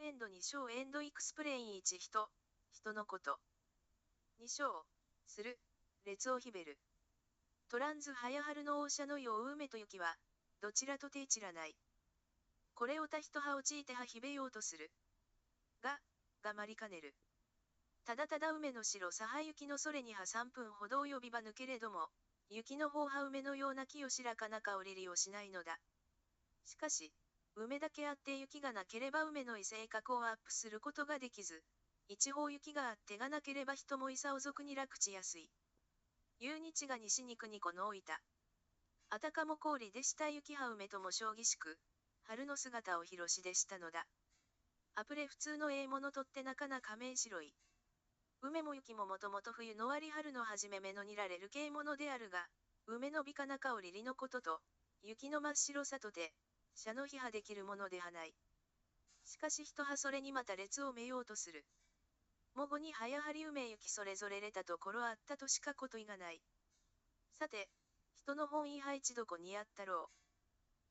エンド2章エンドイクスプレイン1人、人のこと。2章、する、列をひべる。トランズ早春の王者のよう梅と雪は、どちらとて散らない。これをた人は落ちいてはひべようとする。がまりかねる。ただただ梅の城さは雪のそれには3分ほど及びばぬけれども、雪の方は梅のような清しらかな香りをしないのだ。しかし、梅だけあって雪がなければ梅の異性格をアップすることができず、一方雪があってがなければ人もいさを俗に楽ちやすい。夕日が西に国子の置いた。あたかも氷でした雪は梅とも将棋しく、春の姿を広しでしたのだ。アプレ普通の物とってなかなか面白い。梅も雪ももともと冬の終わり春の初め目の見られる系物であるが、梅の美化な香りりのことと、雪の真っ白さとて、社の批判できるものではない。しかし人はそれにまた列をめようとする。もごにはやはり梅雪それぞれれたところあったとしかこといがない。さて、人の本意配置どこにあったろ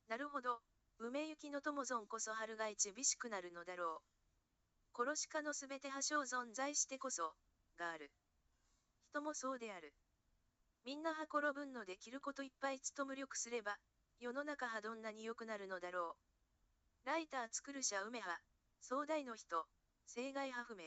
う。なるほど、梅雪の友存こそ春が一びしくなるのだろう。殺しかのすべては生存在してこそ、がある。人もそうである。みんなは転ぶんのできることいっぱい努力すれば、世の中はどんなに良くなるのだろう。ライター作る者梅は、壮大の人、生涯は不明。